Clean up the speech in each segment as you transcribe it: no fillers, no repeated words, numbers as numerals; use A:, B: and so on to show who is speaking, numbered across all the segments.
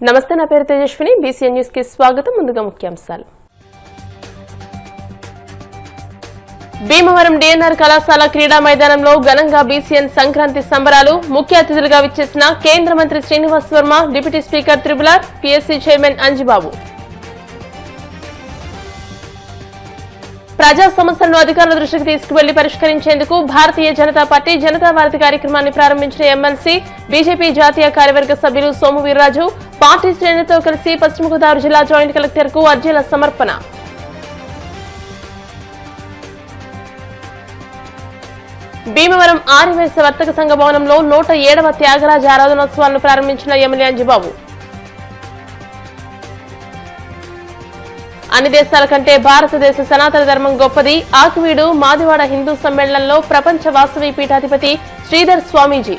A: నమస్తే, నా పేరు తేజస్విని. బీసీఎన్ న్యూస్ కి స్వాగతం. ముందుగా ముఖ్యాంశాలు. భీమవరం డిఎన్ఆర్ కళాశాల క్రీడా మైదానంలో ఘనంగా బీసీఎన్ సంక్రాంతి సంబరాలు. ముఖ్య అతిథులుగా విచ్చేసిన కేంద్ర మంత్రి Srinivas Varma, deputy speaker triple R, PSC chairman Anjibabu. ప్రజా సమస్యలను అధికారుల దృష్టికి తీసుకువెళ్లి పరిష్కరించేందుకు భారతీయ జనతా పార్టీ జనతా భారతి కార్యక్రమాన్ని ప్రారంభించిన ఎమ్మెల్సీ, బీజేపీ జాతీయ కార్యవర్గ సభ్యులు సోము వీర్రాజు పార్టీ శ్రేణులతో కలిసి పశ్చిమ గోదావరి జిల్లా జాయింట్ కలెక్టర్ కు అర్జీల సమర్పణ. భీమవరం ఆర్యవైశ్య వర్తక సంఘ భవనంలో 107వ త్యాగరాజ ఆరాధనోత్సవాలను ప్రారంభించిన ఎమ్మెల్యే అంజిబాబు. అన్ని దేశాల కంటే భారతదేశ సనాతన ధర్మం గొప్పది. ఆకువీడు మాదివాడ హిందూ సమ్మేళనంలో ప్రపంచ వాసవి పీఠాధిపతి శ్రీధర్ స్వామీజీ.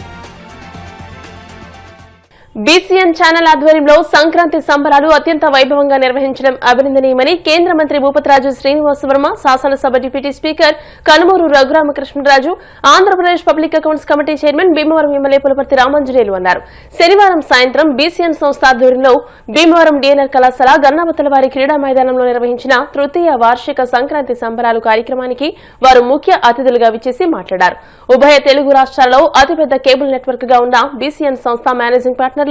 A: బీసీఎన్ ఛానల్ ఆధ్వర్యంలో సంక్రాంతి సంబరాలు అత్యంత వైభవంగా నిర్వహించడం అభినందనీయమని కేంద్ర మంత్రి భూపతిరాజు శ్రీనివాస్ వర్మ, శాసనసభ deputy speaker Kanumuru Raghuramakrishnaraju, Andhra Pradesh public accounts committee chairman Bhimavaram MLA Pulaparthi Ramanjaneyulu అన్నారు. శనివారం సాయంత్రం బీసీఎన్ సంస్థ ఆధ్వర్యంలో భీమవరం డిఎన్ఆర్ కళాశాల గన్నావతలవారి క్రీడా మైదానంలో నిర్వహించిన తృతీయ వార్షిక సంక్రాంతి సంబరాలు కార్యక్రమానికి వారు ముఖ్య అతిథులుగా విచ్చేసి మాట్లాడారు. ఉభయ తెలుగు రాష్ట్రాల్లో అతిపెద్ద కేబుల్ నెట్వర్క్ గా ఉన్న బీసీఎన్ సంస్థ మేనేజింగ్ పార్ట్నర్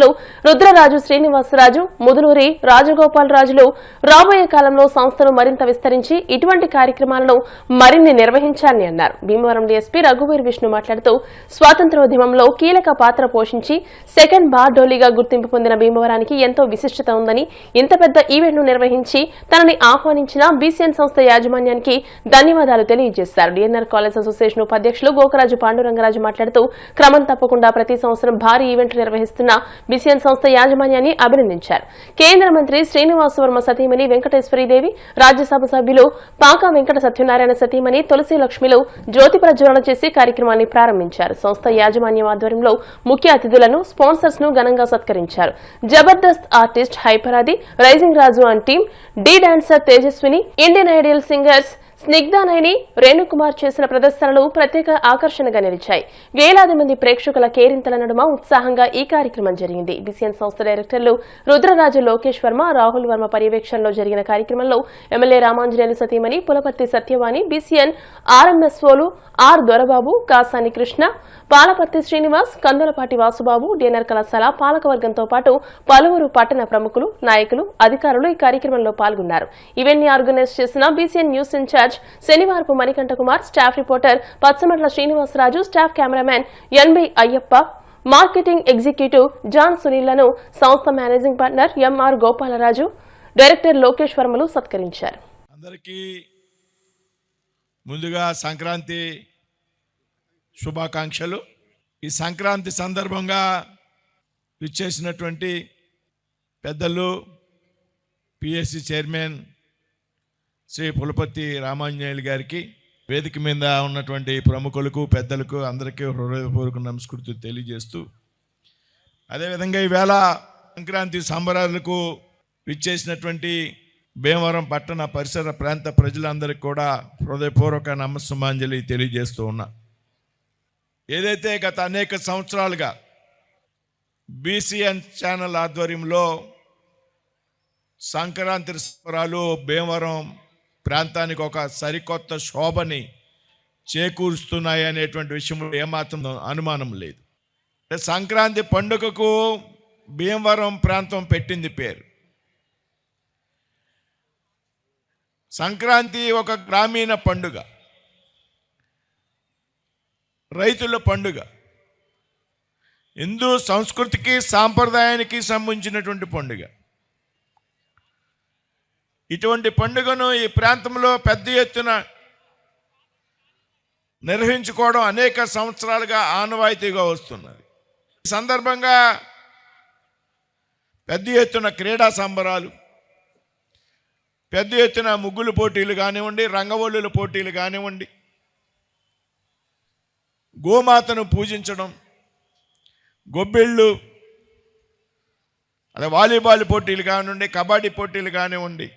A: రుద్రరాజు శ్రీనివాసరాజు, ముదునూరి రాజగోపాల్ రాజులు రాబోయే కాలంలో సంస్థను మరింత విస్తరించి ఇటువంటి కార్యక్రమాలను మరిన్ని నిర్వహించాలని అన్నారు. భీమవరం డీఎస్పీ రఘువీర్ విష్ణు మాట్లాడుతూ స్వాతంత్ర్యోద్యమంలో కీలక పాత్ర పోషించి సెకండ్ బార్డోలీగా గుర్తింపు పొందిన భీమవరానికి ఎంతో విశిష్టత ఉందని, ఇంత పెద్ద ఈవెంట్ ను నిర్వహించి తనని ఆహ్వానించిన బీసీఎన్ సంస్థ యాజమాన్యానికి ధన్యవాదాలు తెలియజేశారు. డిఎన్ఆర్ కాలేజ్ అసోసియేషన్ ఉపాధ్యక్షులు గోకరాజు పాండురంగరాజు మాట్లాడుతూ క్రమం తప్పకుండా ప్రతి సంవత్సరం భారీ ఈవెంట్లు నిర్వహిస్తున్న బీసీఎన్ సంస్థ యాజమాన్యాన్ని అభినందించారు. కేంద్ర మంత్రి శ్రీనివాస్ వర్మ సతీమణి వెంకటేశ్వరీదేవి, రాజ్యసభ సభ్యులు పాకా వెంకట సత్యనారాయణ సతీమణి తులసి లక్ష్మిలు జ్యోతి ప్రజ్వలన చేసి కార్యక్రమాన్ని ప్రారంభించారు. సంస్థ యాజమాన్యం ఆధ్వర్యంలో ముఖ్య అతిథులను, స్పాన్సర్స్ ను ఘనంగా సత్కరించారు. జబర్దస్త్ ఆర్టిస్ట్ హైపరాది, rising Raju and team, D dancer Tejaswini, Indian Idol singers స్నిగ్ధానైని, రేణుకుమార్ చేసిన ప్రదర్శనలు ప్రత్యేక ఆకర్షణగా నిలిచాయి. వేలాది మంది ప్రేక్షకుల కేరింతల నడుమ ఉత్సాహంగా ఈ కార్యక్రమం జరిగింది. బీసీఎన్ సంస్థ డైరెక్టర్లు రుద్రరాజు లోకేష్ వర్మ, రాహుల్ వర్మ పర్యవేక్షణలో జరిగిన కార్యక్రమంలో ఎమ్మెల్యే రామాంజనేయులు సతీమణి పులపర్తి సత్యవాణి, బీసీఎన్ ఆర్ఎంఎస్ఓలు ఆర్ దొరబాబు, కాసాని కృష్ణ, పాలపర్తి శ్రీనివాస్, కందలపాటి వాసుబాబు, డిఎన్ఆర్ కళాశాల పాలకవర్గంతో పాటు పలువురు పట్టణ ప్రముఖులు, నాయకులు, అధికారులు ఈ కార్యక్రమంలో పాల్గొన్నారు. ఈవెంట్ ని ఆర్గనైజ్ చేసిన BCN news in-charge Shanivarapu Manikanta Kumar, staff reporter Pachamatla Srinivasaraju, staff cameraman NB Ayyappa, marketing executive John సునీళ్లను సంస్థ managing partner MR Gopalaraju, director Lokesh వర్మలు సత్కరించారు.
B: అందరికీ ముందుగా సంక్రాంతి శుభాకాంక్షలు. ఈ సంక్రాంతి సందర్భంగా విచ్చేసినటువంటి పెద్దలు, పిఎస్సి చైర్మన్ శ్రీ పులపర్తి రామాంజనేయులు గారికి, వేదిక మీద ఉన్నటువంటి ప్రముఖులకు, పెద్దలకు అందరికీ హృదయపూర్వక నమస్కృతులు తెలియజేస్తూ, అదేవిధంగా ఈవేళ సంక్రాంతి సంబరాలకు విచ్చేసినటువంటి భీమవరం పట్టణ పరిసర ప్రాంత ప్రజలందరికీ కూడా హృదయపూర్వక నమస్సుమాంజలి తెలియజేస్తూ ఉన్నా. ఏదైతే గత అనేక సంవత్సరాలుగా బీసీఎన్ ఛానల్ ఆధ్వర్యంలో సంక్రాంతి సంబరాలు భీమవరం ప్రాంతానికి ఒక సరికొత్త శోభని చేకూరుస్తున్నాయి అనేటువంటి విషయంలో ఏమాత్రం అనుమానం లేదు. సంక్రాంతి పండుగకు భీమవరం ప్రాంతం పెట్టింది పేరు. సంక్రాంతి ఒక గ్రామీణ పండుగ, రైతుల పండుగ, హిందూ సంస్కృతికి సాంప్రదాయానికి సంబంధించినటువంటి పండుగ. ఇటువంటి పండుగను ఈ ప్రాంతంలో పెద్ద ఎత్తున నిర్వహించుకోవడం అనేక సంవత్సరాలుగా ఆనవాయితీగా వస్తున్నది. ఈ సందర్భంగా పెద్ద ఎత్తున క్రీడా సంబరాలు, పెద్ద ఎత్తున ముగ్గులు పోటీలు కానివ్వండి, రంగవల్లుల పోటీలు కానివ్వండి, గోమాతను పూజించడం, గొబ్బిళ్ళు, అదే వాలీబాల్ పోటీలు కానివ్వండి, కబడ్డీ పోటీలు కానివ్వండి,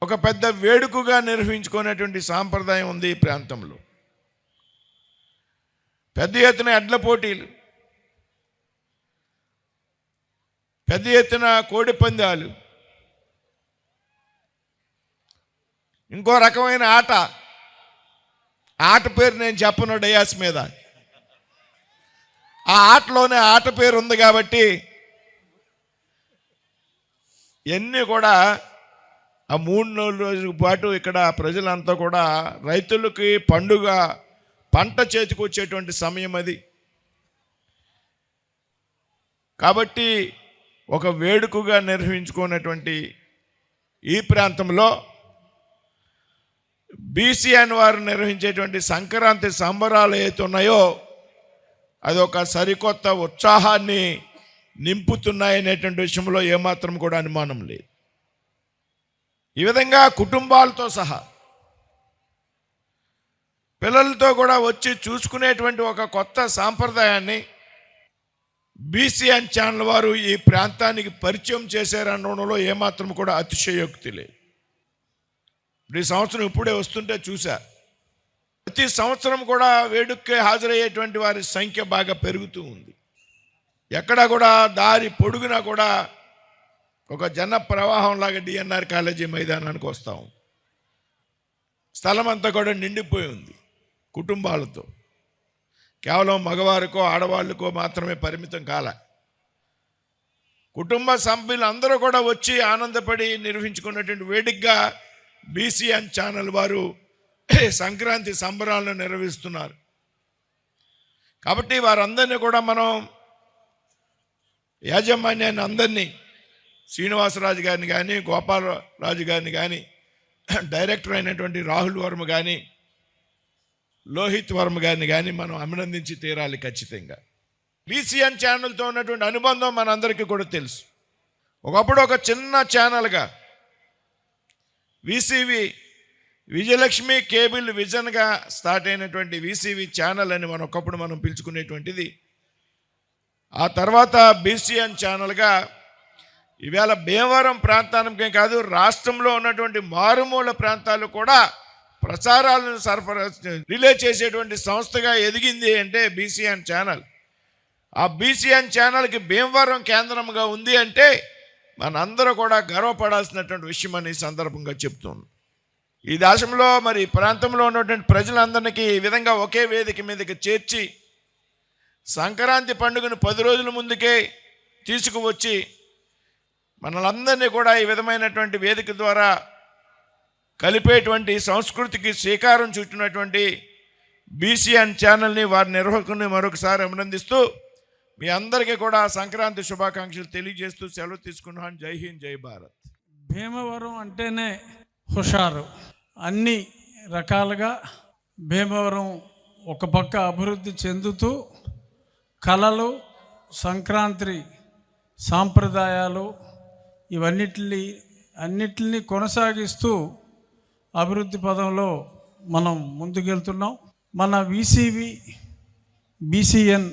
B: ఒక పెద్ద వేడుకగా నిర్వహించుకునేటువంటి సాంప్రదాయం ఉంది ఈ ప్రాంతంలో. పెద్ద ఎత్తున ఎడ్ల పోటీలు, పెద్ద ఎత్తున కోడి పందాలు, ఇంకో రకమైన ఆట పేరు నేను చెప్పను డయాస్ మీద. ఆ ఆటలోనే ఆట పేరు ఉంది కాబట్టి ఇవన్నీ కూడా ఆ 3 రోజుల పాటు ఇక్కడ ప్రజలంతా కూడా రైతులకి పండుగ, పంట చేతికి వచ్చేటువంటి సమయం అది. కాబట్టి ఒక వేడుకగా నిర్వహించుకున్నటువంటి ఈ ప్రాంతంలో బీసీఎన్ వారు నిర్వహించేటువంటి సంక్రాంతి సంబరాలు ఏవైతే ఉన్నాయో అదొక సరికొత్త ఉత్సాహాన్ని నింపుతున్నాయనేటువంటి విషయంలో ఏమాత్రం కూడా అనుమానం లేదు. ఈ విధంగా కుటుంబాలతో సహా పిల్లలతో కూడా వచ్చి చూసుకునేటువంటి ఒక కొత్త సాంప్రదాయాన్ని బీసీఎన్ ఛానల్ వారు ఈ ప్రాంతానికి పరిచయం చేశారనడంలో ఏమాత్రం కూడా అతిశయోక్తి లేదు. ఈ సంవత్సరం ఇప్పుడే వస్తుంటే చూశా, ప్రతి సంవత్సరం కూడా వేడుకకి హాజరయ్యేటువంటి వారి సంఖ్య బాగా పెరుగుతూ ఉంది. ఎక్కడా కూడా దారి పొడుగునా కూడా ఒక జన ప్రవాహంలాగా డిఎన్ఆర్ కాలేజీ మైదానానికి వస్తాం. స్థలం అంతా కూడా నిండిపోయి ఉంది కుటుంబాలతో. కేవలం మగవారికో ఆడవాళ్ళకో మాత్రమే పరిమితం కాల. కుటుంబ సభ్యులు అందరూ కూడా వచ్చి ఆనందపడి నిర్వహించుకున్నటువంటి వేదికగా బీసీఎన్ ఛానల్ వారు సంక్రాంతి సంబరాలను నిర్వహిస్తున్నారు. కాబట్టి వారందరినీ కూడా మనం యాజమాన్యాన్ని అందరినీ, శ్రీనివాసరాజు గారిని కానీ, గోపాలరాజు గారిని కానీ, డైరెక్టర్ అయినటువంటి రాహుల్ వర్మ కానీ, లోహిత్ వర్మ గారిని కానీ మనం అభినందించి తీరాలి ఖచ్చితంగా. బీసీఎన్ ఛానల్తో ఉన్నటువంటి అనుబంధం మనందరికీ కూడా తెలుసు. ఒకప్పుడు ఒక చిన్న ఛానల్గా వీసీవీ, విజయలక్ష్మి కేబుల్ విజన్గా స్టార్ట్ అయినటువంటి వీసీవీ ఛానల్ అని ఒకప్పుడు మనం పిలుచుకునేటువంటిది, ఆ తర్వాత బీసీఎన్ ఛానల్గా ఈవేళ భీమవరం ప్రాంతానికే కాదు రాష్ట్రంలో ఉన్నటువంటి మారుమూల ప్రాంతాలు కూడా ప్రచారాలను రిలే చేసేటువంటి సంస్థగా ఎదిగింది అంటే బీసీఎన్ ఛానల్. ఆ బీసీఎన్ ఛానల్కి భీమవరం కేంద్రంగా ఉంది అంటే మనందరూ కూడా గర్వపడాల్సినటువంటి విషయం అని సందర్భంగా చెప్తున్నాను. ఈ దేశంలో మరి ప్రాంతంలో ఉన్నటువంటి ప్రజలందరికీ ఈ విధంగా ఒకే వేదిక మీదకి చేర్చి సంక్రాంతి పండుగను 10 రోజుల ముందుకే తీసుకువచ్చి మనలందరినీ కూడా ఈ విధమైనటువంటి వేదిక ద్వారా కలిపేటువంటి సంస్కృతికి శ్రీకారం చుట్టినటువంటి బీసీఎన్ ఛానల్ని, వారి నిర్వాహకుని మరొకసారి అభినందిస్తూ మీ అందరికీ కూడా సంక్రాంతి శుభాకాంక్షలు తెలియజేస్తూ సెలవు తీసుకున్నాను. జై హింద్, జై భారత్.
C: భీమవరం అంటేనే హుషారు. అన్ని రకాలుగా భీమవరం ఒక పక్క అభివృద్ధి చెందుతూ కళలు, సంక్రాంతి సాంప్రదాయాలు అన్నిటిని కొనసాగిస్తూ అభివృద్ధి పదంలో మనం ముందుకెళ్తున్నాం. మన బీసీఎన్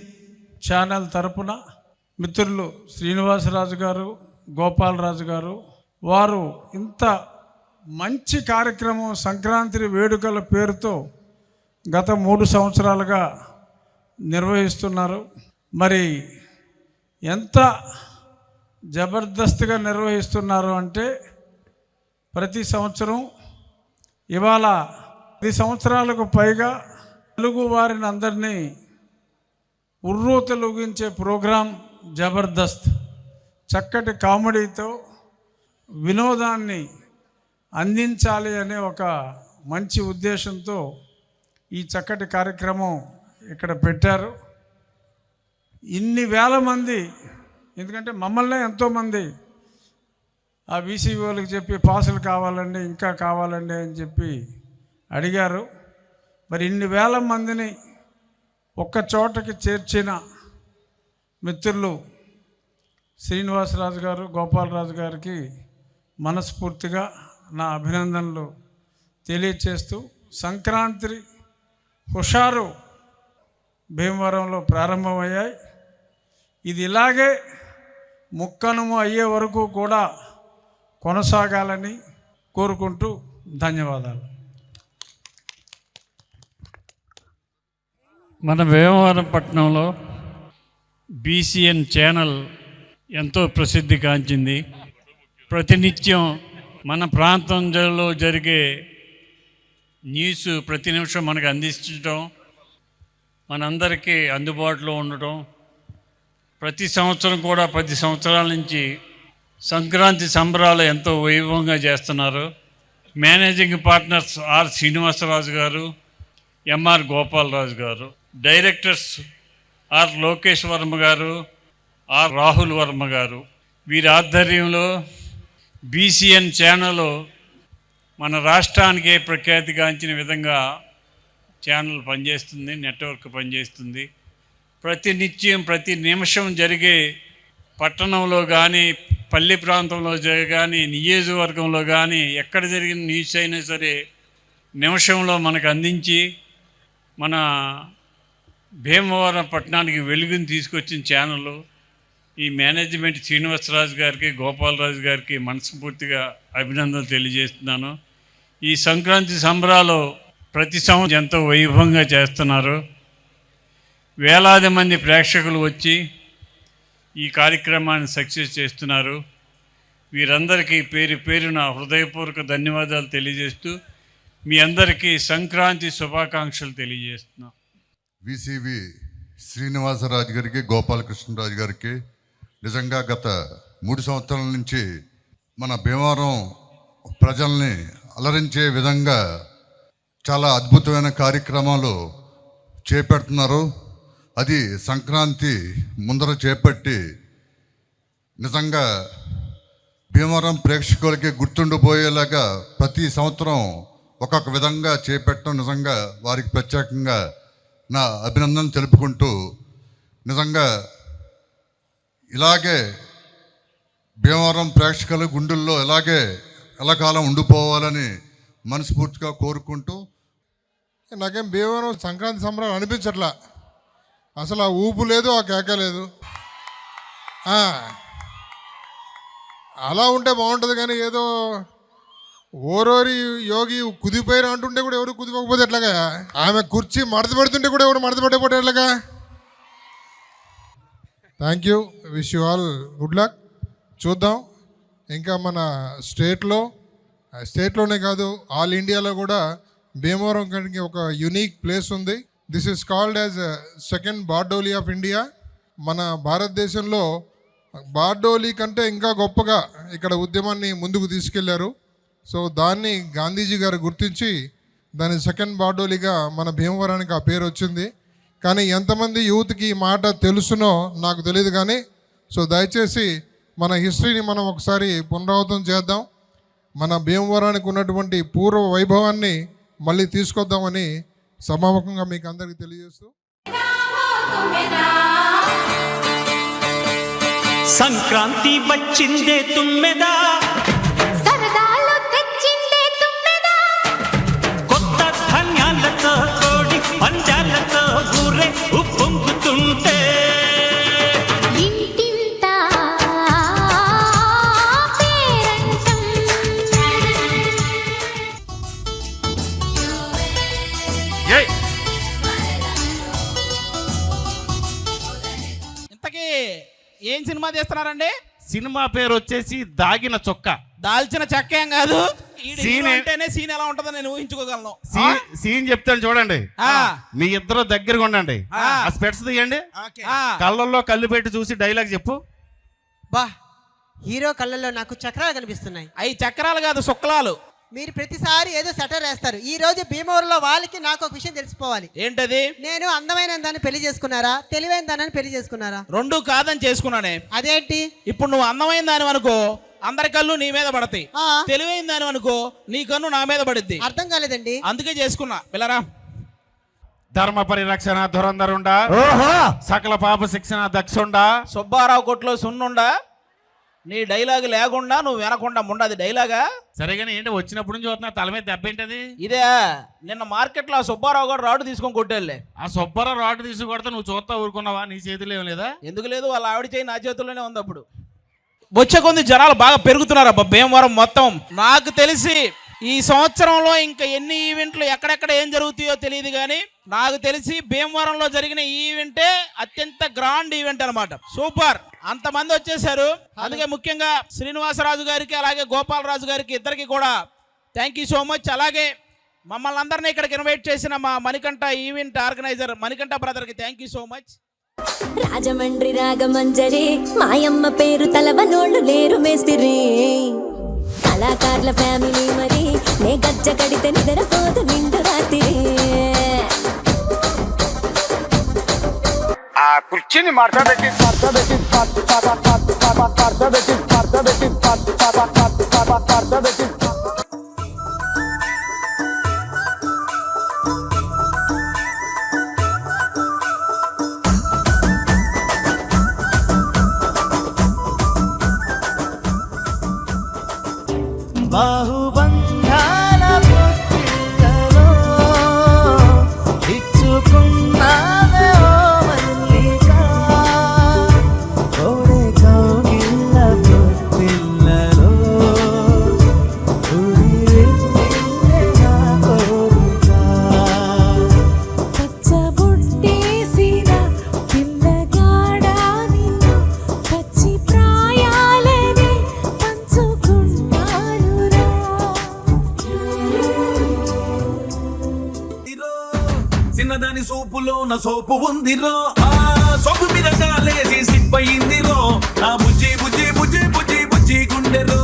C: ఛానల్ తరపున మిత్రులు శ్రీనివాసరాజు గారు, గోపాలరాజు గారు, వారు ఇంత మంచి కార్యక్రమం సంక్రాంతి వేడుకల పేరుతో గత 3 సంవత్సరాలుగా నిర్వహిస్తున్నారు. మరి ఎంత జబర్దస్త్గా నిర్వహిస్తున్నారు అంటే ప్రతి సంవత్సరం ఇవాళ 10 సంవత్సరాలకు పైగా తెలుగు వారిని అందరినీ ఉర్రూతలూగించే ప్రోగ్రాం జబర్దస్త్. చక్కటి కామెడీతో వినోదాన్ని అందించాలి అనే ఒక మంచి ఉద్దేశంతో ఈ చక్కటి కార్యక్రమం ఇక్కడ పెట్టారు. ఇన్ని వేల మంది, ఎందుకంటే మమ్మల్నే ఎంతోమంది ఆ బీసీవీ వాళ్ళకి చెప్పి పాసులు కావాలండి, ఇంకా కావాలండి అని చెప్పి అడిగారు. మరి ఇన్ని వేల మందిని ఒక్క చోటకి చేర్చిన మిత్రులు శ్రీనివాసరాజు గారు, గోపాలరాజు గారికి మనస్ఫూర్తిగా నా అభినందనలు తెలియచేస్తూ సంక్రాంతి హుషారు భీమవరంలో ప్రారంభమయ్యాయి. ఇది ఇలాగే ముక్కనుము అయ్యే వరకు కూడా కొనసాగాలని కోరుకుంటూ ధన్యవాదాలు.
D: మన భీమవరం పట్టణంలో బీసీఎన్ ఛానల్ ఎంతో ప్రసిద్ధిగాంచింది. ప్రతినిత్యం మన ప్రాంతంలో జరిగే న్యూస్ ప్రతి నిమిషం మనకు అందించడం, మనందరికీ అందుబాటులో ఉండటం. ప్రతి సంవత్సరం కూడా 10 సంవత్సరాల నుంచి సంక్రాంతి సంబరాలు ఎంతో వైభవంగా చేస్తున్నారు. మేనేజింగ్ పార్ట్నర్స్ ఆర్ శ్రీనివాసరాజు గారు, ఎంఆర్ గోపాలరాజు గారు, డైరెక్టర్స్ ఆర్ లోకేష్ వర్మ గారు, ఆర్ రాహుల్ వర్మ గారు, వీరి ఆధ్వర్యంలో బీసీఎన్ ఛానల్ మన రాష్ట్రానికే ప్రఖ్యాతిగాంచిన విధంగా ఛానల్ పనిచేస్తుంది, నెట్వర్క్ పనిచేస్తుంది. ప్రతినిత్యం ప్రతి నిమిషం జరిగే పట్టణంలో కానీ, పల్లె ప్రాంతంలో కానీ, నియోజకవర్గంలో కానీ ఎక్కడ జరిగిన న్యూస్ అయినా సరే నిమిషంలో మనకు అందించి మన భీమవరం పట్టణానికి వెలుగుని తీసుకొచ్చిన ఛానల్. ఈ మేనేజ్మెంట్ శ్రీనివాసరాజు గారికి, గోపాలరాజు గారికి మనస్ఫూర్తిగా అభినందనలు తెలియజేస్తున్నాను. ఈ సంక్రాంతి సంబరాలు ప్రతి సంవత్సరం ఎంతో వైభవంగా చేస్తున్నారు. వేలాది మంది ప్రేక్షకులు వచ్చి ఈ కార్యక్రమాన్ని సక్సెస్ చేస్తున్నారు. వీరందరికీ పేరు పేరున హృదయపూర్వక ధన్యవాదాలు తెలియజేస్తూ మీ అందరికీ సంక్రాంతి శుభాకాంక్షలు తెలియజేస్తున్నాం.
E: విసివి శ్రీనివాసరాజు గారికి, గోపాలకృష్ణరాజు గారికి నిజంగా గత 3 సంవత్సరాల నుంచి మన భీమవరం ప్రజల్ని అలరించే విధంగా చాలా అద్భుతమైన కార్యక్రమాలు చేపడుతున్నారు. అది సంక్రాంతి ముందర చేపట్టి నిజంగా భీమవరం ప్రేక్షకులకి గుర్తుండిపోయేలాగా ప్రతి సంవత్సరం ఒక్కొక్క విధంగా చేపట్టడం నిజంగా వారికి ప్రత్యేకంగా నా అభినందన తెలుపుకుంటూ, నిజంగా ఇలాగే భీమవరం ప్రేక్షకుల గుండెల్లో ఇలాగే ఎల్లకాలం ఉండిపోవాలని మనస్ఫూర్తిగా కోరుకుంటూ,
F: నాకేం భీమవరం సంక్రాంతి సంబరాలు అనిపించట్లా. అసలు ఆ ఊపు లేదు, ఆ కేక లేదు. అలా ఉంటే బాగుంటుంది, కానీ ఏదో ఓరోరి యోగి కుదిపోయిన అంటుంటే కూడా ఎవరు కుదిపోకపోతే ఎట్లాగా? ఆమె కుర్చీ మడత పెడుతుంటే కూడా ఎవరు మడత పెట్టకపోతే ఎట్లాగా? Thank you, wish you all good luck. చూద్దాం ఇంకా మన స్టేట్లోనే కాదు ఆల్ ఇండియాలో కూడా భీమవరం కంటే ఒక యునీక్ ప్లేస్ ఉంది. This is called as second Bardoli of India. మన భారతదేశంలో బార్డోలీ కంటే ఇంకా గొప్పగా ఇక్కడ ఉద్యమాన్ని ముందుకు తీసుకెళ్లారు. సో దాన్ని గాంధీజీ గారు గుర్తించి దాని సెకండ్ బార్డోలీగా మన భీమవరానికి ఆ పేరు వచ్చింది. కానీ ఎంతమంది యూత్కి ఈ మాట తెలుసునో నాకు తెలియదు. కానీ సో దయచేసి మన హిస్టరీని మనం ఒకసారి పునరావృతం చేద్దాం. మన భీమవరానికి ఉన్నటువంటి పూర్వ వైభవాన్ని మళ్ళీ తీసుకొద్దామని సమాముఖంగా మీకు అందరికీ తెలియజేస్తూ,
G: సంక్రాంతి వచ్చిందే తుమ్మెదా,
H: సరదాలు తెచ్చిందే తుమ్మెదా,
G: కొత్త ధాన్యాలతో కోడి పంజాలతో ఊరే ఉప్పొంగుతుంటే
H: ఇంటింత పేరంటం.
I: ఇంతకీ ఏం సినిమా తీస్తున్నారండి?
J: సినిమా పేరు వచ్చేసి దాగిన చొక్క.
I: దాల్చిన చెక్క ఏం కాదు.
J: సీన్
I: అంటేనే సీన్ ఎలా ఉంటుందో నేను ఊహించుకోగలను.
J: సీన్ చెప్తాను చూడండి. మీ ఇద్దరు దగ్గరగా ఉండండి. ఆ స్పెట్స్ తీయండి. కళ్ళల్లో కళ్ళు పెట్టి చూసి డైలాగ్ చెప్పు.
K: బా, హీరో కళ్ళల్లో నాకు చక్రాలు కనిపిస్తున్నాయి.
I: అవి చక్రాలు కాదు, శుక్లాలు.
K: మీరు ప్రతిసారి ఏదో సెటర్ వేస్తారు. ఈ రోజు భీమవరంలో వాళ్ళకి నాకు ఒక విషయం తెలిసిపోవాలి.
I: ఏంటది?
K: నేను అందమైన దాన్ని పెళ్లి చేసుకున్నారా, తెలివైన దాన్ని పెళ్లి చేసుకున్నారా?
I: రెండు కాదని చేసుకున్నానే.
K: అదేంటి?
I: ఇప్పుడు నువ్వు అందమైన దాని అనుకో, అందరి కళ్ళు నీ మీద పడతాయి. తెలివైన దాని అనుకో, నీ కన్ను నా మీద పడుద్ది.
K: అర్థం కాలేదండి.
I: అందుకే చేసుకున్నా. పిల్లరా,
J: ధర్మ పరిరక్షణ ధురంధరుండా, సకల పాప శిక్షణ దక్షుండా,
I: సుబ్బారావు కొట్లో సున్నుండా, నీ డైలాగ్ లేకుండా నువ్వు వినకుండా ఉండదు డైలాగా.
J: సరేగాని ఏంటి వచ్చినప్పుడు నుంచి చూస్తున్నా తల మీద దెబ్బ ఏంటది?
I: ఇదే నిన్న మార్కెట్లో ఆ సుబ్బారావు గారు రాడు తీసుకొని కొట్టేళ్ళే.
J: ఆ సుబ్బారావు రాడ్ తీసి కొడితే నువ్వు చూస్తా ఊరుకున్నావా? నీ చేతిలో ఏం లేదా?
I: ఎందుకు లేదు, వాళ్ళ ఆవిడ చేయి నా చేతుల్లోనే ఉంది. అప్పుడు వచ్చే కొంది జనాలు బాగా పెరుగుతున్నారు అబ్బా భీమవరం మొత్తం. నాకు తెలిసి ఈ సంవత్సరంలో ఇంకా ఎన్ని ఈవెంట్లు ఎక్కడెక్కడ ఏం జరుగుతాయో తెలియదు, కానీ నాకు తెలిసి భీమవరంలో జరిగిన ఈ ఈవెంటే అత్యంత గ్రాండ్ ఈవెంట్ అన్నమాట. సూపర్, అంతమంది వచ్చేసారు. అందుకే ముఖ్యంగా శ్రీనివాసరాజు గారికి అలాగే గోపాలరాజు గారికి ఇద్దరికి కూడా థ్యాంక్ యూ సో మచ్. అలాగే మమ్మల్ని అందరినీ ఇక్కడికి ఇన్వైట్ చేసిన మా మణికంఠ ఈవెంట్ ఆర్గనైజర్ మణికంఠ బ్రదర్కి thank you so much.
H: Rajahmundry Ragamanjari మాయమ్మ పేరు తలవనోళ్ళు లేరు మేస్తిరి, కళాకారుల ఫ్యామిలీ మరి నే గజ్జ కడితే నిద్రపోదు నిండు రాత్రి.
J: ఆ కుర్చీని మార్చబెట్టి
G: బాహుబంధాల పుట్టిల్లలో ఇచ్చుకున్నావే ఓ మల్లిక, కోడే కౌగిళ్ళ పుట్టిల్లలో ఉరివిల్లే నా కోరిక.
H: పచ్చబుట్టేసిన పిల్లగాడా నిన్ను పచ్చి ప్రాయాలనే పంచుకుంటానురా.
G: చిన్నదాని సోపులో నా సోపు ఉందిరో, ఆ సోపు మీద కాలేసి సిప్పయిందిరో, నా బుజ్జి బుజ్జి బుజ్జి బుజ్జి బుజ్జి గుండెరో.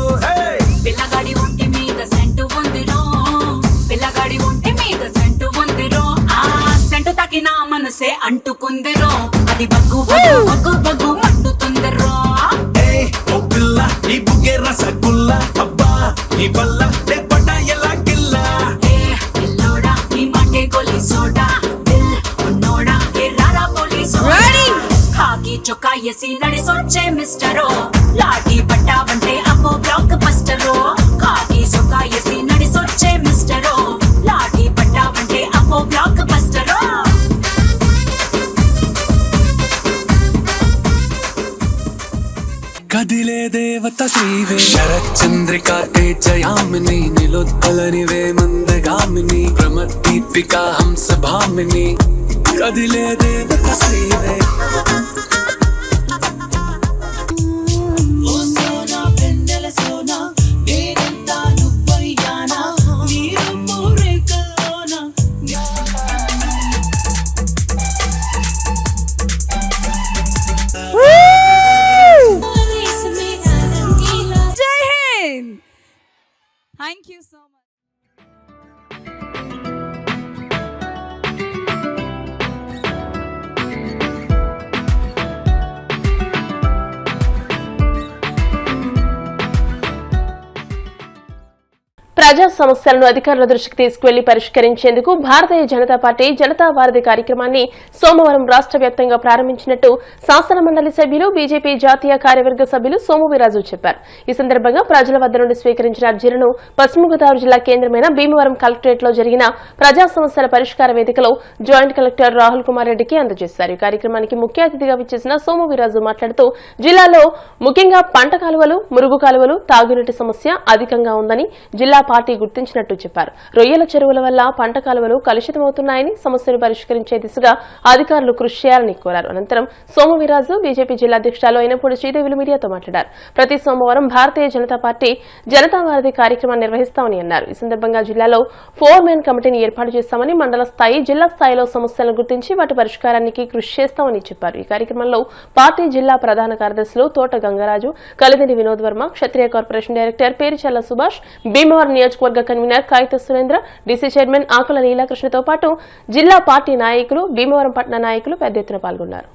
H: పిల్లగాడి ఒంటి మీద సెంటు ఉందిరో, పిల్లగాడి ఒంటి మీద సెంటు ఉందిరో, ఆ సెంటు తగిన మనసే అంటుకుందిరో, అది బగ్గు బగ్గు బగ్గు బగ్గు మండుతుందిరో.
G: ఓ పిల్ల నీ బుగ్గే రసగుల్ల, అబ్బా నీ వల్ల లేపట ఎలా గిల్లా.
H: పిల్లోడా నీ మాటే గోలి సోడా, దిల్ ఉన్నోడా ఏ రారా పోలీసోడా. కాకి చొక్కా ఎసి నడిసొచ్చే మిస్టరో, లాఠీ పట్టావంటే అమ్మో బ్లాక్ బస్టరో. కాకి చొక్కా ఎసి నడిసొచ్చే మిస్టరో, లాఠీ పట్టావంటే అమ్మో బ్లాక్ బస్టరో.
G: కదిలే దేవత శ్రీవే శరచంద్రికా తేజయామిని నిలోత్పలనివే మందగామిని ప్రమద్దీపిక హంసభామిని కదిలే దేవత శ్రీవే. ఓ సోనా పెండల సోనా నేనంతా నువ్వయ్యానా, నీరు పూరేకల్లోనా.
H: జై Hind. Thank you so much.
A: ప్రజా సమస్యలను అధికారుల దృష్టికి తీసుకువెళ్లి పరిష్కరించేందుకు భారతీయ జనతా పార్టీ జనతా వారధి కార్యక్రమాన్ని సోమవారం రాష్ట్ర వ్యాప్తంగా ప్రారంభించినట్టు శాసన మండలి సభ్యులు బీజేపీ జాతీయ కార్యవర్గ సభ్యులు సోము వీర్రాజు చెప్పారు. ఈ సందర్భంగా ప్రజల వద్ద నుండి స్వీకరించిన అర్జీలను పశ్చిమ గోదావరి జిల్లా కేంద్రమైన భీమవరం కలెక్టరేట్ లో జరిగిన ప్రజా సమస్యల పరిష్కార వేదికలో జాయింట్ కలెక్టర్ రాహుల్ కుమార్ రెడ్డికి అందజేశారు. ఈ కార్యక్రమానికి ముఖ్య అతిథిగా విచ్చేసిన సోము వీర్రాజు మాట్లాడుతూ జిల్లాలో ముఖ్యంగా పంట కాలువలు, మురుగు కాలువలు, తాగునీటి సమస్య అధికంగా ఉందని జిల్లా పార్టీ గుర్తించినట్టు చెప్పారు. రొయ్యల చెరువుల వల్ల పంట కాలువలు కలుషితమవుతున్నాయని, సమస్యను పరిష్కరించే దిశగా అధికారులు కృషి చేయాలని కోరారు. అనంతరం సోము వీర్రాజు బీజేపీ జిల్లా అధ్యక్షురాలు అయినప్పుడు శ్రీదేవిలు మీడియాతో మాట్లాడారు. ప్రతి సోమవారం భారతీయ జనతా పార్టీ జనతా వారధి కార్యక్రమాన్ని నిర్వహిస్తామని అన్నారు. ఈ సందర్భంగా జిల్లాలో 4-man కమిటీని ఏర్పాటు చేస్తామని, మండల స్థాయి, జిల్లా స్థాయిలో సమస్యలను గుర్తించి వాటి పరిష్కారానికి కృషి చేస్తామని చెప్పారు. ఈ కార్యక్రమంలో పార్టీ జిల్లా ప్రధాన కార్యదర్శులు తోట గంగరాజు, కలిదిని వినోద్ వర్మ, క్షత్రియ కార్పొరేషన్ డైరెక్టర్ పేరిచల్ల సుభాష్, భీమవరం నియోజకవర్గ కన్వీనర్ కాగిత సురేంద్ర, డీసీ చైర్మన్ ఆకుల నీలాకృష్ణతో పాటు జిల్లా పార్టీ నాయకులు, భీమవరం పట్టణ నాయకులు పెద్ద ఎత్తున పాల్గొన్నారు.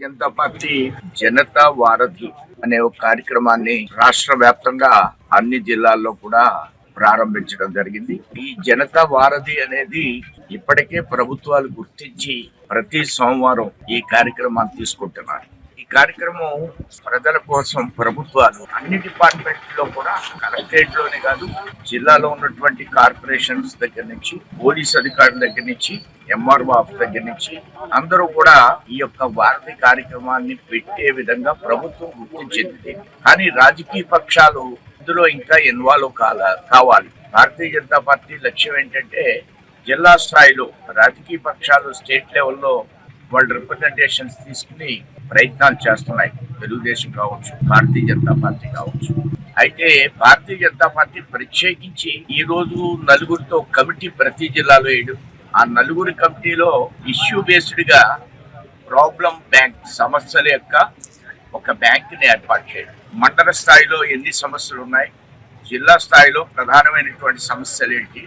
L: జనతా పార్టీ జనతా వారధి అనే ఒక కార్యక్రమాన్ని రాష్ట్ర వ్యాప్తంగా అన్ని జిల్లాల్లో కూడా ప్రారంభించడం జరిగింది. ఈ జనతా వారధి అనేది ఇప్పటికే ప్రభుత్వాలు గుర్తించి ప్రతి సోమవారం ఈ కార్యక్రమాన్ని తీసుకుంటున్నారు. ఈ కార్యక్రమం ప్రజల కోసం ప్రభుత్వాలు అన్ని డిపార్ట్మెంట్ లో కూడా కలెక్టరేట్ లోనే కాదు, జిల్లాలో ఉన్నటువంటి కార్పొరేషన్స్ దగ్గర నుంచి, పోలీస్ అధికారుల దగ్గర నుంచి, ఎంఆర్ఓ ఆఫీస్ దగ్గర నుంచి అందరూ కూడా ఈ యొక్క వారధి కార్యక్రమాన్ని పెట్టే విధంగా ప్రభుత్వం గుర్తించింది. కానీ రాజకీయ పక్షాలు ఇందులో ఇంకా ఇన్వాల్వ్ కావాలి. భారతీయ జనతా పార్టీ లక్ష్యం ఏంటంటే జిల్లా స్థాయిలో రాజకీయ పక్షాలు స్టేట్ లెవెల్లో వాళ్ళ రిప్రజెంటేషన్స్ తీసుకుని ప్రయత్నాలు చేస్తున్నాయి. తెలుగుదేశం కావచ్చు, భారతీయ జనతా పార్టీ కావచ్చు. అయితే భారతీయ జనతా పార్టీ ప్రత్యేకించి ఈ రోజు నలుగురితో కమిటీ ప్రతి జిల్లాలో వేయడం, ఆ నలుగురి కమిటీలో ఇష్యూ బేస్డ్ గా ప్రాబ్లం బ్యాంక్ సమస్యల యొక్క ఒక బ్యాంక్ ని ఏర్పాటు చేయడం. మండల స్థాయిలో ఎన్ని సమస్యలు ఉన్నాయి, జిల్లా స్థాయిలో ప్రధానమైనటువంటి సమస్యలు ఏంటి,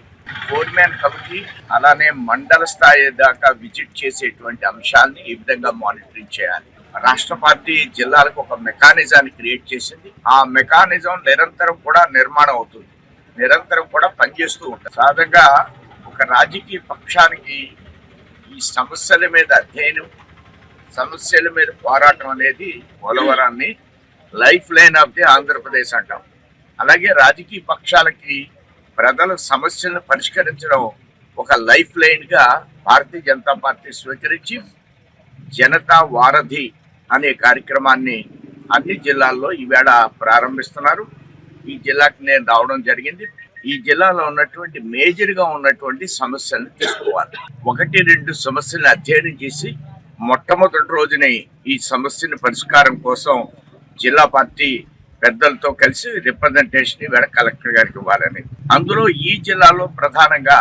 L: ఫోర్మ్యాన్ కమిటీ అలానే మండల స్థాయి దాకా విజిట్ చేసేటువంటి అంశాన్ని ఈ విధంగా మానిటరింగ్ చేయాలి. రాష్ట్ర పార్టీ జిల్లాలకు ఒక మెకానిజాన్ని క్రియేట్ చేసింది. ఆ మెకానిజం నిరంతరం కూడా నిర్మాణం అవుతుంది, నిరంతరం కూడా పనిచేస్తూ ఉంటుంది. సహజంగా ఒక రాజకీయ పక్షానికి ఈ సమస్యల మీద అధ్యయనం, సమస్యల మీద పోరాటం అనేది పోలవరాన్ని life line of the Andhra Pradesh అంటాం. అలాగే రాజకీయ పక్షాలకి ప్రజల సమస్యలను పరిష్కరించడం ఒక లైఫ్ లైన్ గా భారతీయ జనతా పార్టీ స్వీకరించి జనతా వారధి అనే కార్యక్రమాన్ని అన్ని జిల్లాల్లో ఈవేళ ప్రారంభిస్తున్నారు. ఈ జిల్లాకి నేను రావడం జరిగింది. ఈ జిల్లాలో ఉన్నటువంటి మేజర్ గా ఉన్నటువంటి సమస్యలను తీసుకోవాలి. 1-2 సమస్యలను అధ్యయనం చేసి మొట్టమొదటి రోజునే ఈ సమస్యల పరిష్కారం కోసం జిల్లా పార్టీ పెద్దలతో కలిసి రిప్రజెంటేషన్ ఈవేళ కలెక్టర్ గారికి ఇవ్వాలని. అందులో ఈ జిల్లాలో ప్రధానంగా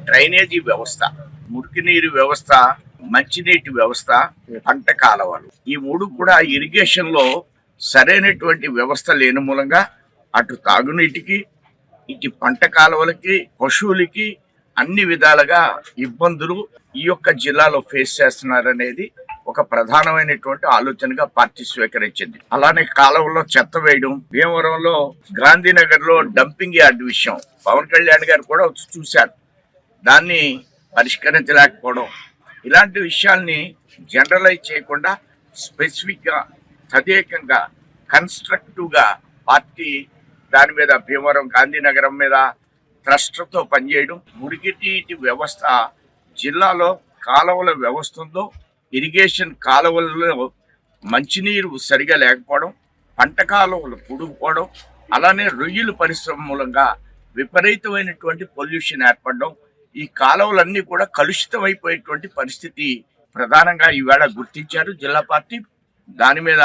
L: డ్రైనేజీ వ్యవస్థ, మురికి నీరు వ్యవస్థ, మంచినీటి వ్యవస్థ, పంట కాలువలు, ఈ 3 కూడా ఇరిగేషన్ లో సరైనటువంటి వ్యవస్థ లేని మూలంగా అటు తాగునీటికి, ఇటు పంట కాలువలకి, పశువులకి అన్ని విధాలుగా ఇబ్బందులు ఈ యొక్క జిల్లాలో ఫేస్ చేస్తున్నారనేది ఒక ప్రధానమైనటువంటి ఆలోచనగా పార్టీ స్వీకరించింది. అలానే కాలువలో చెత్త వేయడం, భీమవరంలో గాంధీనగర్ లో డంపింగ్ యార్డ్ విషయం పవన్ కళ్యాణ్ గారు కూడా వచ్చి చూశారు, దాన్ని పరిష్కరించలేకపోవడం, ఇలాంటి విషయాల్ని జనరలైజ్ చేయకుండా స్పెసిఫిక్ గా తదేకంగా కన్స్ట్రక్టివ్ గా పార్టీ దాని మీద భీమవరం గాంధీనగరం మీద ట్రస్ట్తో పనిచేయడం. మురికినీటి వ్యవస్థ జిల్లాలో కాలువల వ్యవస్థ ఉందో, ఇరిగేషన్ కాలువలలో మంచినీరు సరిగా లేకపోవడం, పంట కాలువలు పుడుకుపోవడం, అలానే రొయ్యల పరిశ్రమ మూలంగా విపరీతమైనటువంటి పొల్యూషన్ ఏర్పడడం, ఈ కాలువలన్నీ కూడా కలుషితమైపోయేటువంటి పరిస్థితి ప్రధానంగా ఈవేళ గుర్తించారు జిల్లా పార్టీ. దాని మీద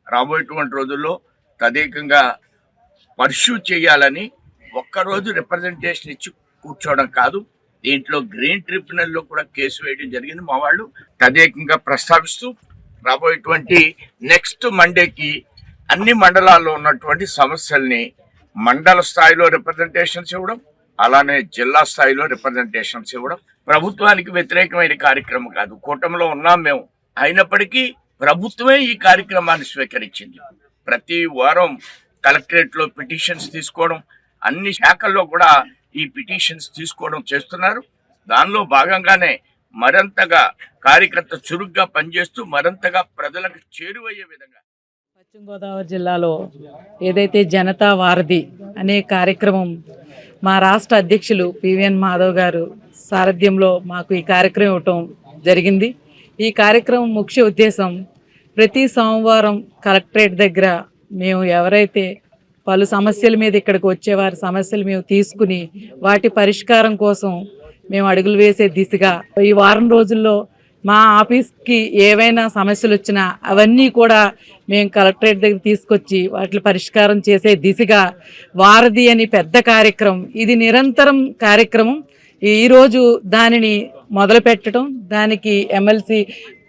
L: రాబోయేటువంటి రోజుల్లో తదేకంగా పర్ష్యూ చేయాలని ఒక్కరోజు రిప్రజెంటేషన్ ఇచ్చి కూర్చోవడం కాదు, దీంట్లో గ్రీన్ ట్రిబ్యునల్ లో కూడా కేసు వేయడం జరిగింది. మా వాళ్ళు తదేకంగా ప్రస్తావిస్తూ రాబోయేటువంటి నెక్స్ట్ మండేకి అన్ని మండలాల్లో ఉన్నటువంటి సమస్యల్ని మండల స్థాయిలో రిప్రజెంటేషన్స్ ఇవ్వడం, అలానే జిల్లా స్థాయిలో రిప్రజెంటేషన్స్ ఇవ్వడం. ప్రభుత్వానికి వ్యతిరేకమైన కార్యక్రమం కాదు, కూటమిలో ఉన్నాం మేము, అయినప్పటికీ ప్రభుత్వమే ఈ కార్యక్రమాన్ని స్వీకరించింది. ప్రతి వారం కలెక్టరేట్ లో పిటిషన్స్ తీసుకోవడం, అన్ని శాఖల్లో కూడా ఈ పిటిషన్స్ తీసుకోవడం చేస్తున్నారు. దానిలో భాగంగానే మరింతగా కార్యకర్త చురుగ్గా పనిచేస్తూ మరింతగా ప్రజలకు చేరువయ్యే విధంగా
M: పశ్చిమ గోదావరి జిల్లాలో ఏదైతే జనతా వారధి అనే కార్యక్రమం మా రాష్ట్ర అధ్యక్షులు పివిఎన్ మాధవ్ గారు సారథ్యంలో మాకు ఈ కార్యక్రమం ఇవ్వటం జరిగింది. ఈ కార్యక్రమం ముఖ్య ఉద్దేశం ప్రతి సోమవారం కలెక్టరేట్ దగ్గర మేము ఎవరైతే పలు సమస్యల మీద ఇక్కడికి వచ్చేవారి సమస్యలు మేము తీసుకుని వాటి పరిష్కారం కోసం మేము అడుగులు వేసే దిశగా ఈ వారం రోజుల్లో మా ఆఫీస్కి ఏవైనా సమస్యలు వచ్చినా అవన్నీ కూడా మేము కలెక్టరేట్ దగ్గర తీసుకొచ్చి వాటి పరిష్కారం చేసే దిశగా వారధి అని పెద్ద కార్యక్రమం, ఇది నిరంతరం కార్యక్రమం. ఈరోజు దానిని మొదలు పెట్టడం, దానికి ఎమ్మెల్సీ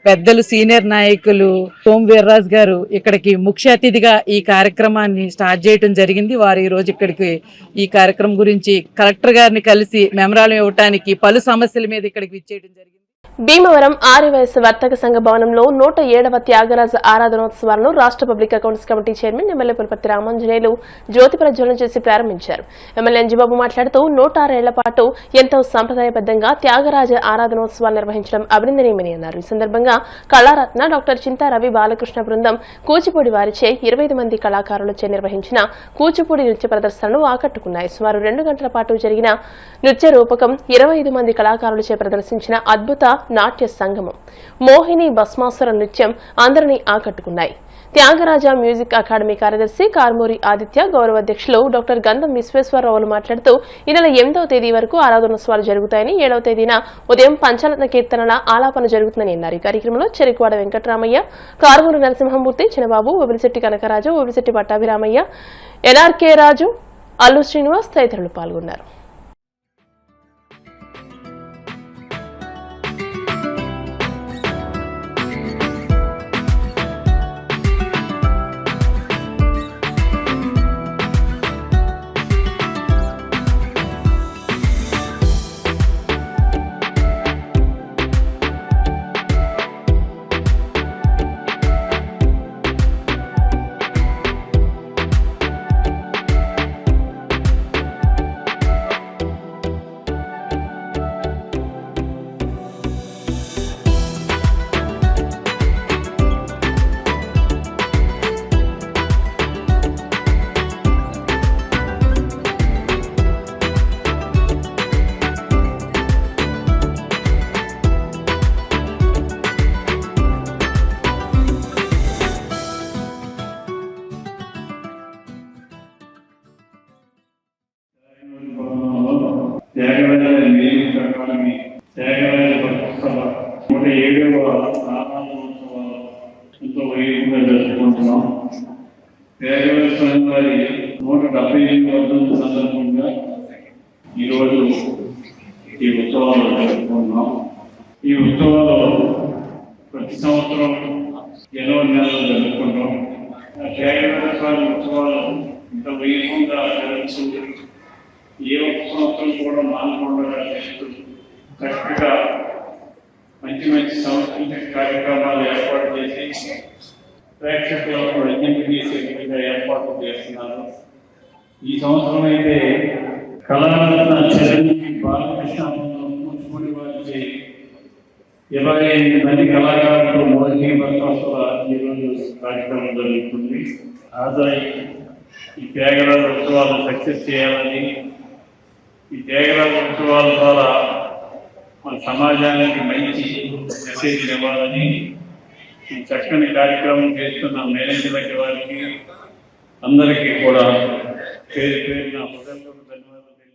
M: పెద్దలు సీనియర్ నాయకులు సోమ వీర్రాజు గారు ఇక్కడికి ముఖ్య అతిథిగా ఈ కార్యక్రమాన్ని స్టార్ట్ చేయడం జరిగింది. వారు ఈరోజు ఇక్కడికి ఈ కార్యక్రమం గురించి కలెక్టర్ గారిని కలిసి మెమరాండం ఇవ్వడానికి పలు సమస్యల మీద ఇక్కడికి విచ్చేయడం జరిగింది.
A: భీమవరం ఆర్యవైశ్య వర్తక సంఘ భవనంలో 107వ త్యాగరాజ ఆరాధనోత్సవాలను రాష్ట్ర public accounts committee chairman MLA Pulaparthi Ramanjaneyulu జ్యోతి ప్రజ్వలన చేసి ప్రారంభించారు. ఎమ్మెల్యే అంజిబాబు మాట్లాడుతూ 106 ఏళ్ల పాటు ఎంతో సంప్రదాయబద్దంగా త్యాగరాజ ఆరాధనోత్సవాలు నిర్వహించడం అభినందనీయమని అన్నారు. ఈ సందర్భంగా కళారత్న డాక్టర్ చింతా రవి బాలకృష్ణ బృందం కూచిపూడి వారిచే 25 మంది కళాకారులచే నిర్వహించిన కూచిపూడి నృత్య ప్రదర్శనలు ఆకట్టుకున్నాయి. సుమారు 2 గంటల పాటు జరిగిన నృత్య రూపకం 25 మంది కళాకారులచే ప్రదర్శించిన అద్భుత నాట్య సంగమం మోహిని భస్మాసుర నృత్యం అందరినీ ఆకట్టుకున్నాయి. త్యాగరాజ మ్యూజిక్ అకాడమీ కార్యదర్శి కార్మూరి ఆదిత్య, గౌరవ అధ్యక్షులు డాక్టర్ గంధం విశ్వేశ్వరరావులు మాట్లాడుతూ ఈ నెల 8వ తేదీ వరకు ఆరాధనోత్సవాలు జరుగుతాయని, 7వ తేదీన ఉదయం పంచరత్న కీర్తనల ఆలాపన జరుగుతుందని అన్నారు. ఈ కార్యక్రమంలో చెరుకువాడ వెంకటరామయ్య, కార్మూరి నరసింహమూర్తి, చిన్నబాబు, ఒబిలిశెట్టి కనకరాజు, ఒబిలిశెట్టి పట్టాభిరామయ్య, ఎన్ఆర్కే రాజు, అల్లు శ్రీనివాస్ తదితరులు పాల్గొన్నారు.
D: త్యాగరాజ మ్యూజిక్ అకాడమీ త్యాగరాజ భక్తసభ 107వ ఆరాధనోత్సవాలు ఎంతో వైభవంగా జరుపుకుంటున్నాం. త్యాగరాజ స్వామి వారి 178వ వర్ధంతి సందర్భంగా ఈరోజు ఈ ఉత్సవాలు జరుపుకుంటున్నాం. ఈ ఉత్సవాలు ప్రతి సంవత్సరం జనవరి నెలలో జరుపుకుంటాం. త్యాగరాజ స్వామి ఉత్సవాలు ఇంత వైభవంగా జరుగుతూ ఏ ఒక్క సంవత్సరం కూడా మానకుండా చేస్తూ చక్కగా మంచి మంచి సాంస్కృతిక కార్యక్రమాలు ఏర్పాటు చేసి ప్రేక్షకులకు విజ్ఞప్తి చేసే విధంగా ఏర్పాటు చేస్తున్నారు. ఈ సంవత్సరం అయితే కళారత్న చిరంజీవి బాలకృష్ణ కూచిపూడి వారికి 25 మంది కళాకారులు మోహిని భస్మాసుర ఈరోజు కార్యక్రమం జరుగుతుంది. హాజరై ఈ త్యాగరాజ ఉత్సవాలు సక్సెస్ చేయాలని, ఈ త్యాగరాజ ఉత్సవాల ద్వారా మన సమాజానికి మంచి మెసేజ్ ఇవ్వాలని ఈ చక్కని కార్యక్రమం చేస్తున్న మేనేజ్మెంట్ వారికి అందరికీ కూడా పేరు పేరున హృదయపూర్వక ధన్యవాదాలు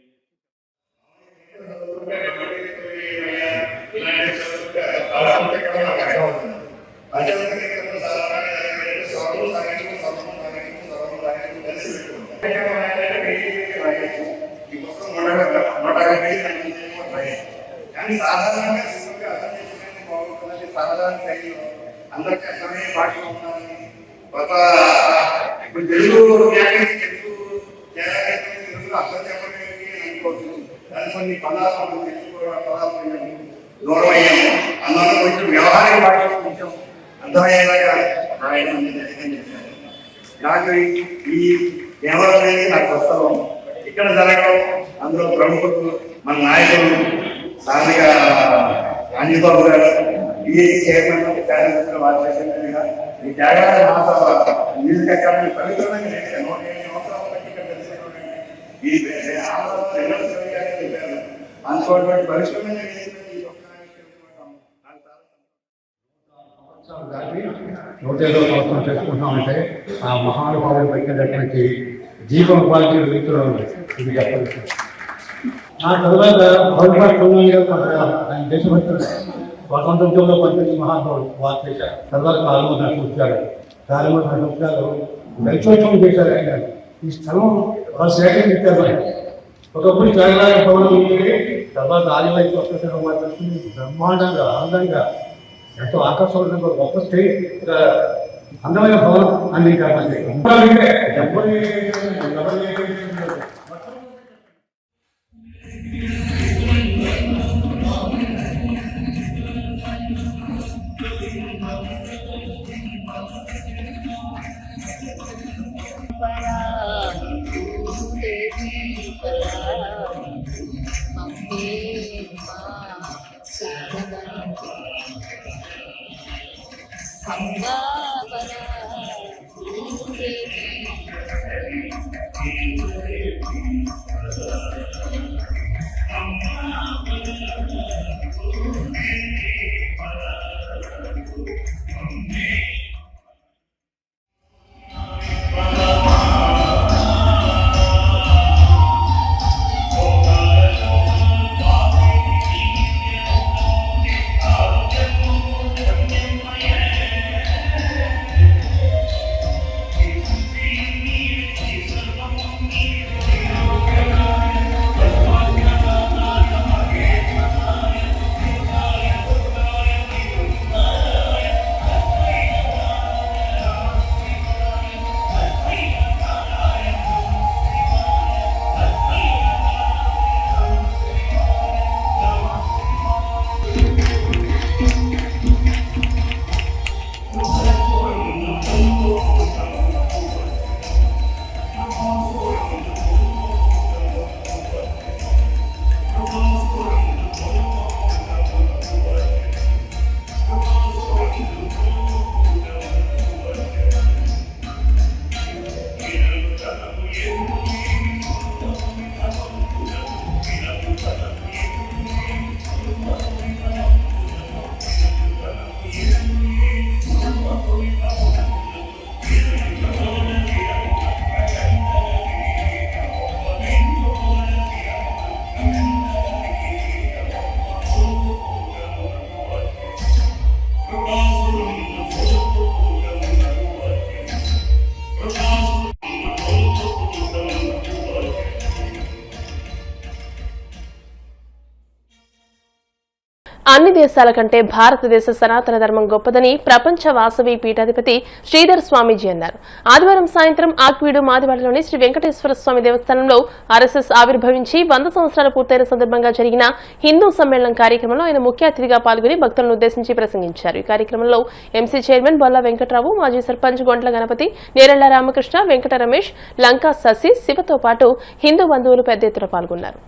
N: కానీ సాధారణంగా సింపుల్గా అర్థం చేసుకునే బాగుంటుందని సాధారణ శైలిలో అందరికీ అర్థమయ్యే భాషలో ఉండాలని ఇప్పుడు తెలుగు తెలుగులో అర్థం చెప్పడానికి అనుకోవచ్చు. దాని కొన్ని పదాలు తెలుసుకోవడం దూరం అయ్యాము. అందువల్ల కొంచెం వ్యవహారిక భాషలో కొంచెం అర్థమయ్యేలాగా రాయడం చేశాను. నాకు ఈ కేవలం అనేది నాకు వస్తాం ఇక్కడ జరగడం, అందులో ప్రముఖులు మన నాయకులు స్థానిక అంజిబాబు గారు, బిఎస్సీ చైర్మన్ వారి చేసినట్టుగా ఈ త్యాగరాజ మహాసభ మ్యూజిక్ అకాడమీ పవిత్రమైన 107 సంవత్సరాల బట్టి ఇక్కడ తెలిసినటువంటి ఈ చెప్పారు. అనుకోటువంటి పవిత్రమైన
O: 105వ సంవత్సరం చేసుకుంటున్నామంటే ఆ మహానుభావులు పెట్టినటువంటి జీవోపాధి రీతిలో ఇది చెప్పాలి. ఆ తర్వాత ఆయన దేశభక్తులు స్వాతంత్రంలో పంపిణీ మహానుభావులు వారు చేశారు. తర్వాత కాలుమూరి నరసింహారావు కాలుమూరి నరసింహారావు దైత్యోత్సవం చేశారు. ఆయన ఈ స్థలం వాళ్ళు సేకరించారు. ఒకప్పుడు త్యాగరాజ భవనం ఉండేది, తర్వాత ఆదివాసీ వస్తున్న బ్రహ్మాండంగా ఆనందంగా ఎంతో ఆకర్షణీయంగా గొప్ప అందమైన భవనం అన్ని కాబట్టి
A: అన్ని దేశాల కంటే భారతదేశ సనాతన ధర్మం గొప్పదని ప్రపంచ వాసవి పీఠాధిపతి శ్రీధర్ స్వామీజీ అన్నారు. ఆదివారం సాయంత్రం ఆక్వీడు మాదివాడలోని శ్రీ వెంకటేశ్వర స్వామి దేవస్థానంలో ఆర్ఎస్ఎస్ ఆవిర్భవించి 100 సంవత్సరాలు పూర్తయిన సందర్భంగా జరిగిన హిందూ సమ్మేళనం కార్యక్రమంలో ఆయన ముఖ్య అతిథిగా పాల్గొని భక్తులను ఉద్దేశించి ప్రసంగించారు. ఈ కార్యక్రమంలో ఎంసీ చైర్మన్ బొల్ల వెంకట్రావు, మాజీ సర్పంచ్ గొంట్ల గణపతి, నేరెళ్ల రామకృష్ణ, వెంకట రమేష్, లంకా శశి, శివతో పాటు హిందూ బంధువులు పెద్ద ఎత్తున పాల్గొన్నారు.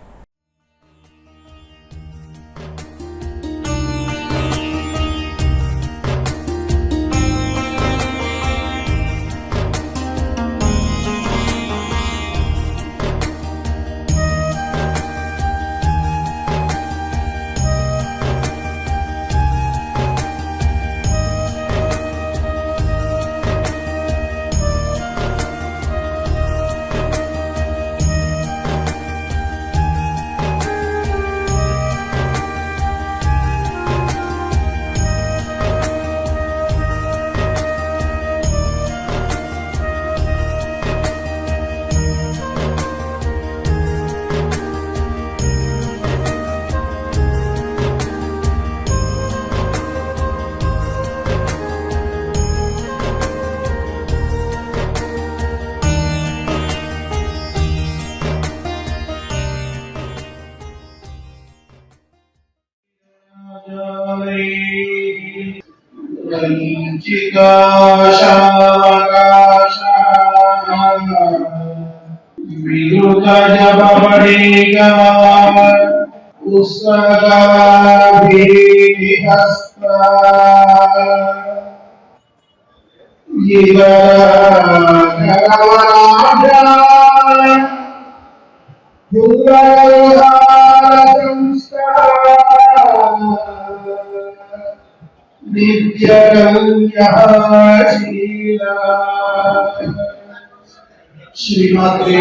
P: श्रीमात्रे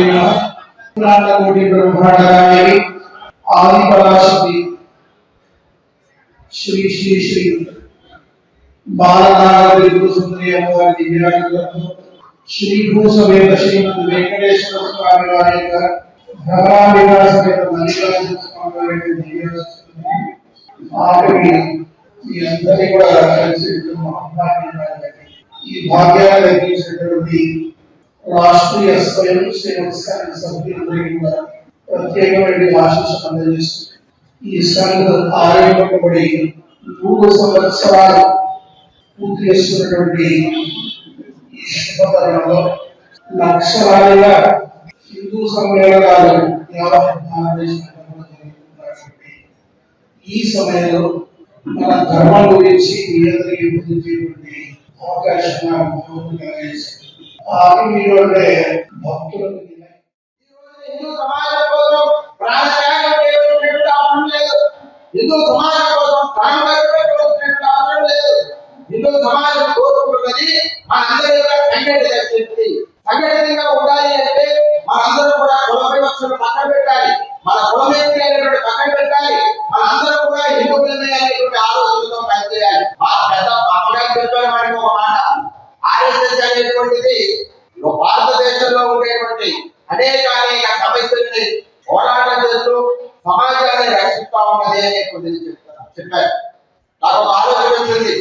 P: कोटि ब्रह्मांडनायकी आदिपराशक्ति श्री श्री श्री बालनागरी गुरुसुंदरी अम्मवारी दिव्यानुग्रह श्री भूसमेत श्रीमद वेंकटेश्वर स्वामी वारी भगवान समेत मल्लिकार्जुन स्वामी वारी दिव्यानुग्रह आखिरी ఈ అందరి కూడా కలిసి ఈ భాగ్యాన్ని అందించినటువంటి రాష్ట్రీయ స్వయం సేవక సంఘ సభ్యులందరికీ కూడా ప్రత్యేకమైన ఆశీస్సులు అందజేస్తూ ఈ సంఘం ఆరంభింపబడి 3 సంవత్సరాలు పూర్తి చేసుకున్నటువంటి ఈ శుభతరుణంలో లక్షలాదిగా హిందూ సమ్మేళనాలు ఈ సమయంలో మన ధర్మం గురించి మీ అందరికీ పొందేటువంటి అవకాశం ఆత్మీయుడే భక్తులకు హిందూ సమాజం కోసం ప్రాణత్యాగం చేయవలసినటువంటి అవసరం లేదు. హిందూ సమాజం కోసం ప్రాణత్యాగం చేయవలసినటువంటి అవసరం లేదు. హిందూ సమాజం కోరుకుంటున్నది మనందరి యొక్క సంఘటిత శక్తి. సంఘటితంగా ఉండాలి అంటే మనందరం కూడా కుల వివక్షను పక్కన పెట్టాలి, మన కులమేంటి అనేటువంటి పక్కన పెట్టాలి, మనందరం కూడా హిందువులమే అనేటువంటి ఆలోచనతో పనిచేయాలి. మా పెద్ద అమ్మగారు చెప్పారు మనకి ఒక మాట, ఆర్ఎస్ఎస్ అనేటువంటిది భారతదేశంలో ఉండేటువంటి అనేక సమస్యల్ని పోరాటం చేస్తూ సమాజాన్ని రక్షిస్తా ఉన్నది అనేటువంటిది చెప్పారు. నాకు ఒక ఆలోచన వచ్చింది,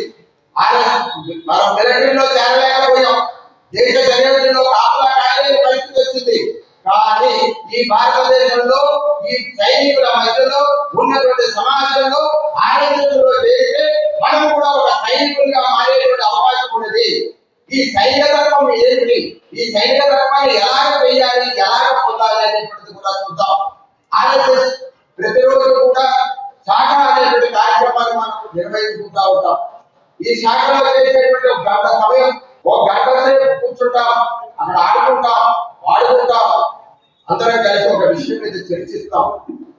P: మనం మిలిటరీలో చేరలేకపోయాం, దేశ సరిహద్దులో కాపలా కాయలేని పరిస్థితి వచ్చింది. కానీ ఈ భారతదేశంలో ఈ సైనికుల మధ్యలో ఉన్నటువంటి సమాజంలో ఆర్ఎస్ఎస్లో చేస్తే మనం కూడా ఒక సైనికులుగా మారేటువంటి అవకాశం ఉన్నది. ఈ సైనిక ధర్మం ఏంటి, ఈ సైనిక ధర్మాన్ని ఎలాగ చేయాలి, ఎలాగ పొందాలి అనేటువంటిది కూడా చూద్దాం. ఆర్ఎస్ఎస్ ప్రతిరోజు కూడా శాఖ అనేటువంటి కార్యక్రమాన్ని మనం నిర్వహించుకుంటా ఉంటాం. ఈ శాఖలో చేసేటువంటి ఒక గంట సమయం, ఒక గంట సేపు కూర్చుంటాం, అక్కడ ఆడుకుంటాం, పాడుకుంటాం, అందరం కలిసి ఒక విషయం మీద చర్చిస్తాం.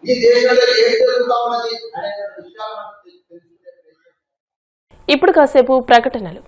P: ఈ దేశంలో ఏం జరుగుతా ఉన్నది అనేటువంటి విషయాలు మనం తెలుసుకునే.
A: ఇప్పుడు కాసేపు ప్రకటనలు.